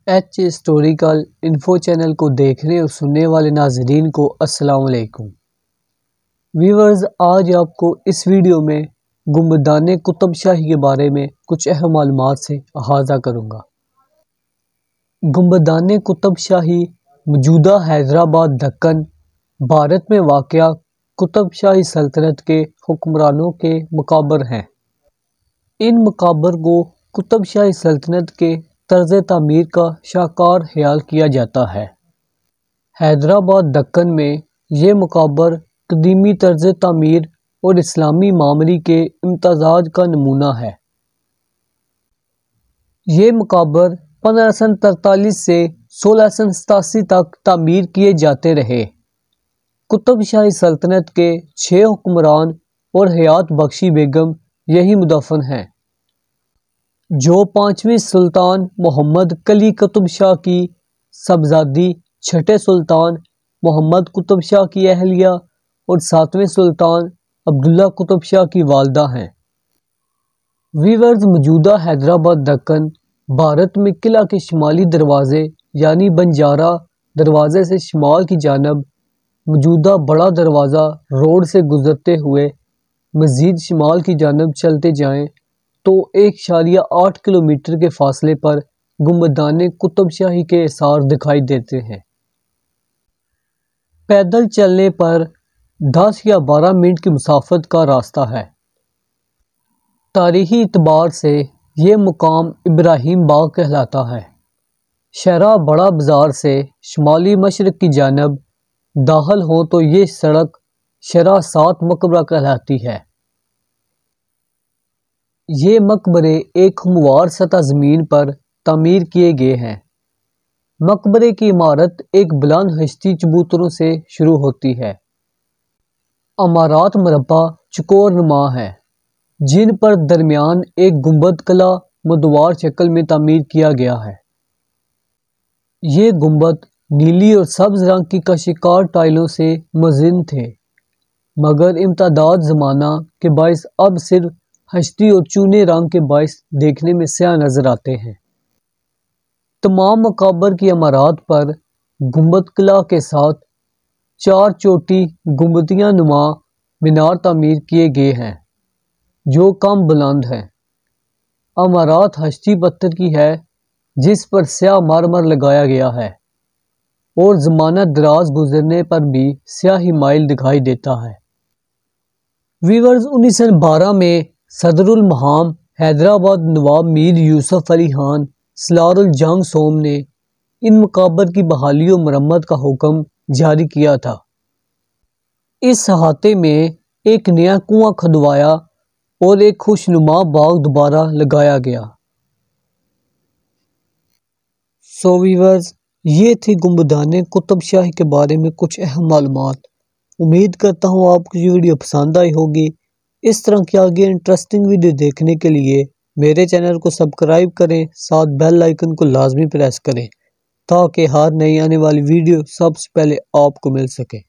H historical info channel کو دیکھنے اور سننے والے ناظرین کو السلام علیکم ویورز، آج آپ کو اس ویڈیو میں گنبدان قطب شاہی کے بارے میں کچھ اہم معلومات سے احاطہ کروں گا۔ گنبدان قطب شاہی موجودہ حیدرآباد دکن بھارت میں واقع قطب شاہی سلطنت کے حکمرانوں کے مقابر ہیں۔ ان مقابر کو قطب شاہی سلطنت کے طرز تعمیر کا شاہکار خیال کیا جاتا ہے۔ حیدرآباد دکن میں یہ مقابر قدیمی طرز تعمیر اور اسلامی معماری کے امتزاج کا نمونہ ہے۔ یہ مقابر 1543 سے 1687 تک تعمیر کیے جاتے رہے۔ قطب شاہی سلطنت کے 6 حکمران اور حیات بخشی بیگم یہی مدفن ہیں، جو 5ویں سلطان محمد قلی قطب شاہ کی صاحبزادی، چھٹے سلطان محمد قطب شاہ کی اہلیہ اور 7ویں سلطان عبداللہ قطب شاہ کی والدہ ہیں۔ ویورز، موجودہ حیدرآباد دکن بھارت میں قلعہ کے شمالی دروازے یعنی بنجارہ دروازے سے شمال کی جانب موجودہ بڑا دروازہ روڈ سے گزرتے ہوئے مزید شمال کی جانب چلتے جائیں تو 1.8 کلومیٹر کے فاصلے پر گنبدان قطب شاہی کے آثار دکھائی دیتے ہیں۔ پیدل چلنے پر 10 یا 12 منٹ کی مسافت کا راستہ ہے۔ تاریخی اعتبار سے یہ مقام ابراہیم باغ کہلاتا ہے۔ شہرہ بڑا بازار سے شمالی مشرق کی جانب داخل ہوں تو یہ سڑک شرح 7 مقبرہ کہلاتی ہے۔ یہ مقبرے ایک ہموار سطح زمین پر تعمیر کیے گئے ہیں۔ مقبرے کی عمارت ایک بلند ہستی چبوتروں سے شروع ہوتی ہے۔ عمارات مربع چوکور نما ہیں، جن پر درمیان ایک گنبد قلعہ مدوار شکل میں تعمیر کیا گیا ہے۔ یہ گنبد نیلی اور سبز رنگ کی کشیکار ٹائلوں سے مزین تھے، مگر امتداد زمانہ کے باعث اب صرف ہستی اور چونے رنگ کے باعث دیکھنے میں سیاہ نظر آتے ہیں۔ تمام مقابر کی عمارات پر گنبد قلعہ کے ساتھ 4 چوٹی گنبدیہ نما مینار تعمیر کیے گئے ہیں، جو کم بلند ہیں۔ عمارات ہستی پتھر کی ہے، جس پر سیاہ مارمر لگایا گیا ہے اور زمانہ دراز گزرنے پر بھی سیاہی مائل دکھائی دیتا ہے۔ ویورز، 1912 میں صدر المہام حیدرآباد نواب میر یوسف علی خان سالار الجنگ سوم نے ان مقابر کی بحالی و مرمت کا حکم جاری کیا تھا۔ اس احاطے میں ایک نیا کنواں کھدوایا اور ایک خوشنما باغ دوبارہ لگایا گیا۔ ویورز، یہ تھی گنبدان قطب شاہی کے بارے میں کچھ اہم معلومات۔ امید کرتا ہوں آپ کو یہ ویڈیو پسند آئی ہوگی۔ اس طرح کی آگے انٹرسٹنگ ویڈیو دیکھنے کے لیے میرے چینل کو سبسکرائب کریں، ساتھ بیل آئیکن کو لازمی پریس کریں تاکہ ہر نئی آنے والی ویڈیو سب سے پہلے آپ کو مل سکے۔